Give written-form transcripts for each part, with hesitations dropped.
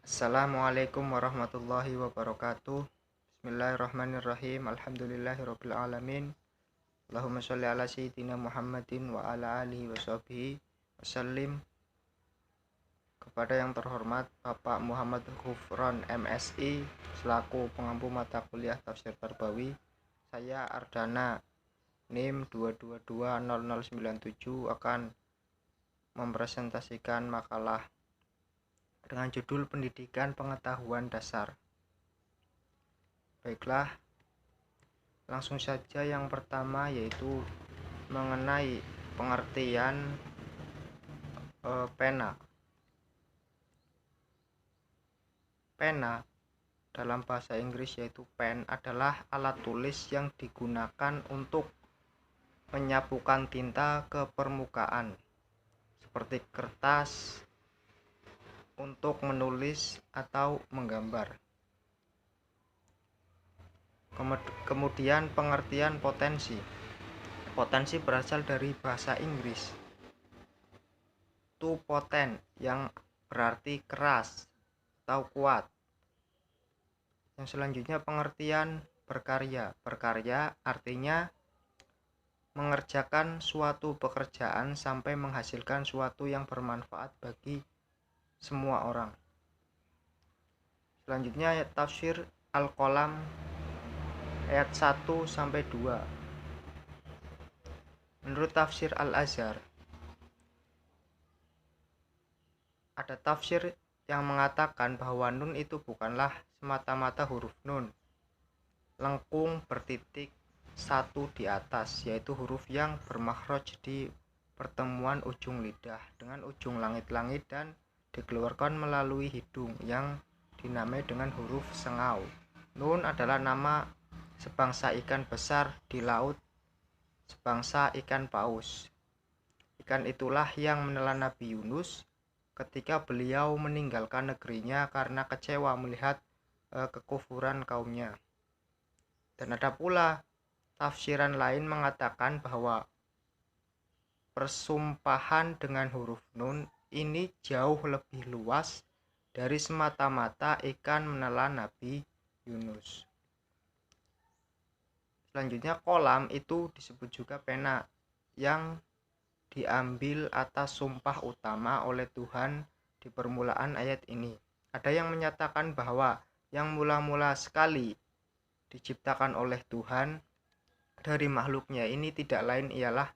Assalamualaikum warahmatullahi wabarakatuh. Bismillahirrahmanirrahim. Alhamdulillahirabbil alamin. Allahumma sholli ala sayyidina Muhammadin wa ala alihi washabihi wasallim. Kepada yang terhormat Bapak Muhammad Ghufron MSI selaku pengampu mata kuliah Tafsir Tarbawi, saya Ardana NIM 2220097 akan mempresentasikan makalah dengan judul Pendidikan Pengetahuan Dasar. Baiklah, langsung saja yang pertama yaitu mengenai pengertian pena. Pena dalam bahasa Inggris yaitu pen adalah alat tulis yang digunakan untuk menyapukan tinta ke permukaan seperti kertas untuk menulis atau menggambar. Kemudian pengertian potensi. Potensi berasal dari bahasa Inggris to potent yang berarti keras atau kuat. Yang selanjutnya pengertian berkarya. Berkarya artinya mengerjakan suatu pekerjaan sampai menghasilkan suatu yang bermanfaat bagi semua orang. Selanjutnya tafsir Al-Qalam ayat 1 sampai 2. Menurut tafsir Al-Azhar, ada tafsir yang mengatakan bahwa nun itu bukanlah semata-mata huruf nun lengkung bertitik satu di atas, yaitu huruf yang bermakhraj di pertemuan ujung lidah dengan ujung langit-langit dan dikeluarkan melalui hidung yang dinamai dengan huruf sengau. Nun adalah nama sebangsa ikan besar di laut, sebangsa ikan paus. Ikan itulah yang menelan Nabi Yunus ketika beliau meninggalkan negerinya karena kecewa melihat kekufuran kaumnya. Dan ada pula tafsiran lain mengatakan bahwa persumpahan dengan huruf nun ini jauh lebih luas dari semata-mata ikan menelan Nabi Yunus. Selanjutnya kolam itu disebut juga pena yang diambil atas sumpah utama oleh Tuhan di permulaan ayat ini. Ada yang menyatakan bahwa yang mula-mula sekali diciptakan oleh Tuhan dari makhluknya ini tidak lain ialah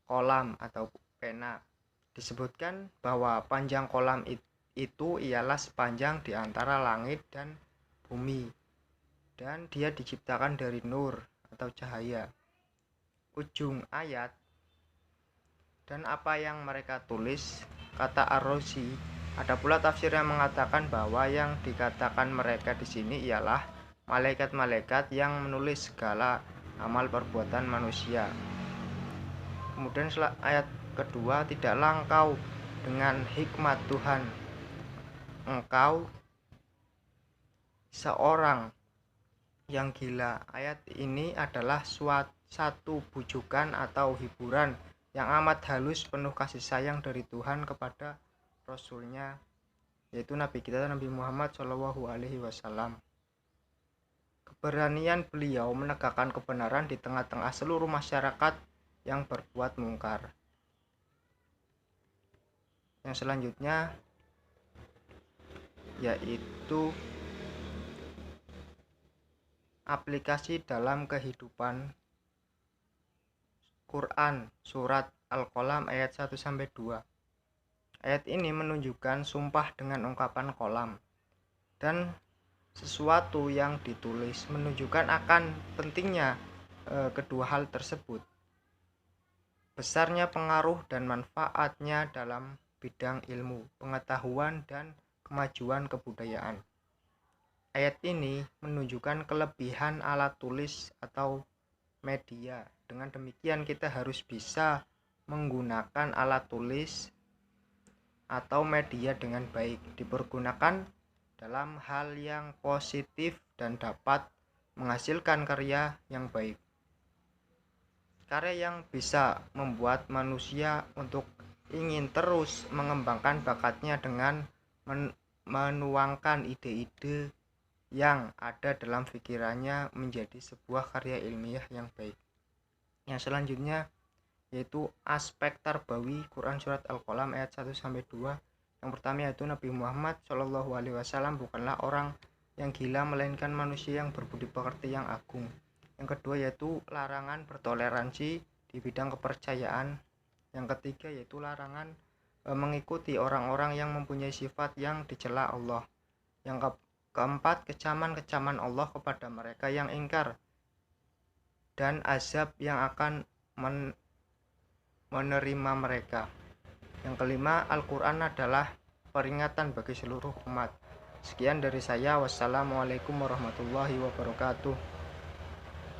kolam atau pena. Disebutkan bahwa panjang kolam itu ialah sepanjang di antara langit dan bumi, dan dia diciptakan dari nur atau cahaya. Ujung ayat dan apa yang mereka tulis, kata Ar-Razi. Ada pula tafsir yang mengatakan bahwa yang dikatakan mereka di sini ialah malaikat-malaikat yang menulis segala amal perbuatan manusia. Kemudian ayat kedua, tidaklah engkau dengan hikmat Tuhan engkau seorang yang gila. Ayat ini adalah satu bujukan atau hiburan yang amat halus penuh kasih sayang dari Tuhan kepada Rasulnya, yaitu Nabi kita Nabi Muhammad SAW. Keberanian beliau menegakkan kebenaran di tengah-tengah seluruh masyarakat yang berbuat mungkar. Yang selanjutnya yaitu aplikasi dalam kehidupan Quran surat Al-Qalam ayat 1-2. Ayat ini menunjukkan sumpah dengan ungkapan kolam dan sesuatu yang ditulis, menunjukkan akan pentingnya kedua hal tersebut, besarnya pengaruh dan manfaatnya dalam bidang ilmu, pengetahuan, dan kemajuan kebudayaan. Ayat ini menunjukkan kelebihan alat tulis atau media. Dengan demikian kita harus bisa menggunakan alat tulis atau media dengan baik, dipergunakan dalam hal yang positif dan dapat menghasilkan karya yang baik. Karya yang bisa membuat manusia untuk ingin terus mengembangkan bakatnya dengan menuangkan ide-ide yang ada dalam pikirannya menjadi sebuah karya ilmiah yang baik. Yang selanjutnya yaitu aspek tarbawi Quran surat Al-Qalam ayat 1-2. Yang pertama yaitu Nabi Muhammad SAW bukanlah orang yang gila melainkan manusia yang berbudi pekerti yang agung. Yang kedua yaitu larangan bertoleransi di bidang kepercayaan. Yang ketiga yaitu larangan mengikuti orang-orang yang mempunyai sifat yang dicela Allah. Yang keempat, kecaman-kecaman Allah kepada mereka yang ingkar dan azab yang akan menerima mereka. Yang kelima, Al-Quran adalah peringatan bagi seluruh umat. Sekian dari saya. Wassalamualaikum warahmatullahi wabarakatuh.